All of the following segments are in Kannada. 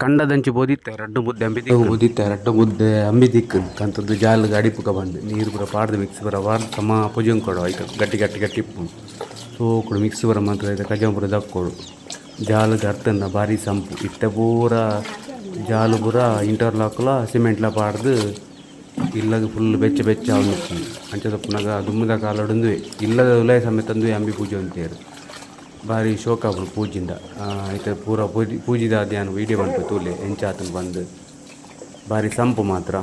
ಕಂಡದಂಚಿ ಬೋದಿತ್ತೆ ರಡ್ಡು ಮುದ್ದೆ ಅಂಬಿ ದಿಕ್ಕು ಕಂತದ್ದು ಜಾಲ್ ಗಾಡಿ ಪುಕ ಬಂದು ನೀರು ಪೂರ ಪಾಡ್ದು ಮಿಕ್ಸ್ ಬರ ವಾರ್ದು ಸಮ ಪುಜಂಗ್ ಕೊಡು ಐತೆ ಗಟ್ಟಿ ಗಟ್ಟಿ ಗಟ್ಟಿ ಇಪ್ಪು ಸೋಕುಡು ಮಿಕ್ಸ್ ಬರ ಮಂತ್ರ ಐತೆ ಕಜಂ ಪೂರ ದಕ್ಕೊಡು ಜಾಲು ಅರ್ಥಂದ ಭಾರಿ ಸಂಪು ಇತ್ತೆ ಪೂರ ಜಾಲು ಪೂರ ಇಂಟರ್ಲಾಕ್ಲ ಸಿಮೆಂಟ್ಲ ಪಾಡ್ದು ಇಲ್ಲದ ಫುಲ್ ಬೆಚ್ಚ ಬೆಚ್ಚ ಅವನಿತ್ತು ಅಂಚದ ಪುನಗ ದುಮ್ಮದ ಕಾಲೊಡಂದುವೆ ಇಲ್ಲದ ಉಲಯ ಸಮೇತ ಅಂದುವೆ ಅಂಬಿ ಪೂಜೆ ಅಂತೇರು ಭಾರಿ ಶೋಕ ಆಗ್ಬಿಡು ಪೂಜಿಂದ ಐತೆ ಪೂರ ಪೂಜಿದ ಧ್ಯಾನ ವೀಡಿಯೋ ಬಂತು ತೂಲೆ ಎಂಚಾತನ ಬಂದು ಭಾರಿ ಸಂಪು ಮಾತ್ರ.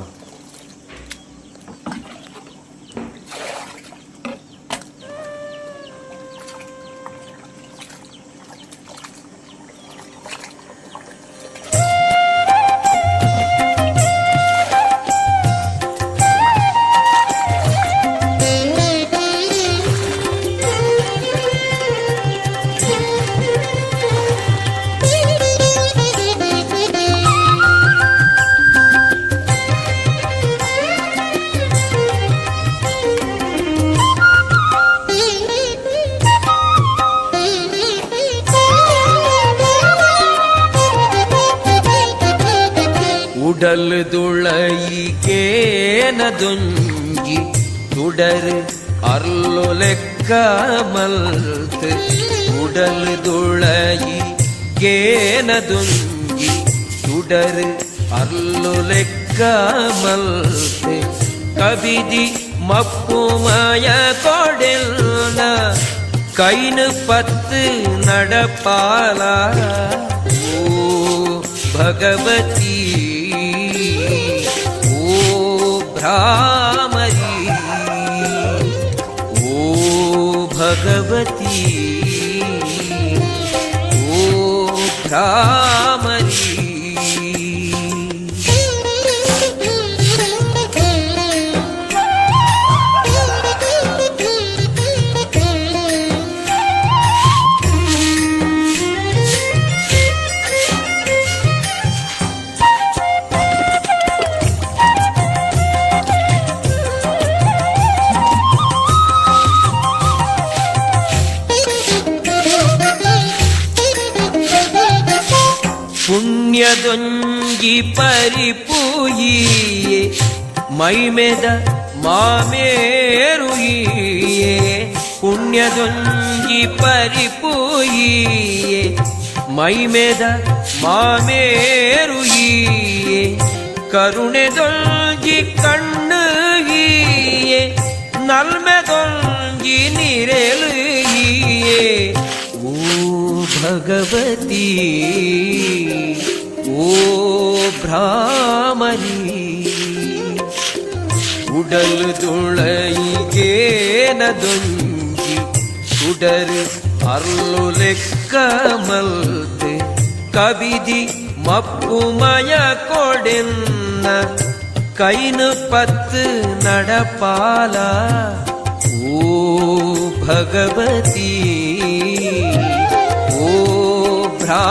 ಉಡಲ್ ದುಳಯಿಗೇನದೊಂಜಿ ತುಡರ್ ಅರ್ಲು ಲೆಕ್ಕ ಮಲ್ತ್ ಉಡಲ್ ದುಳಯಿಗೇನದೊಂಜಿ ತುಡರ್ ಅರ್ಲು ಲೆಕ್ಕ ಮಲ್ತ್ ಕಬಿದಿ ಮಪ್ಪು ಮಾಯ ಕೊಡೆಲ್ನ ಕೈನು ಪತ್ತು ನಡಪಾಲ ಓ ಭಗವತಿ ಭ್ರಾಮರಿ ಓ ಭಗವತಿ ಓ ಭ್ರಾಮರಿ. ಪುಣ್ಯದೊಂಜಿ ಪರಿಪೂಯಿಯೇ ಮೈಮೆದ ಮಾಮೇರುಯಿಯೇ ಪುಣ್ಯದೊಂಜಿ ಪರಿಪೂಯಿಯೇ ಮೈಮೆದ ಮಾಮೇರುಯಿಯೇ ಕರುಣೆದೊಂಜಿ ಕಣ್ಣು ಹೀಯೇ ನಲ್ಮೆದೊಂಜಿ ನಿರೆಲುಯಿಯೇ ಓ ಭಗವತಿ ಓ ಭ್ರಾಮರಿ ಉಡಲ್ ದುಳಯಿಗೇನದೊಂಜಿ ತುಡರ್ ಅರ್ಲು ಲೆಕ್ಕ ಮಲ್ತ್ ಕಬಿದಿ ಮಪ್ಪು ಮಯ ಕೊಡೆನ್ನ ಕೈನು ಪತ್ತು ನಡಪಾಲ ಓ ಭಗವತಿ ಓ ಭ್ರಾ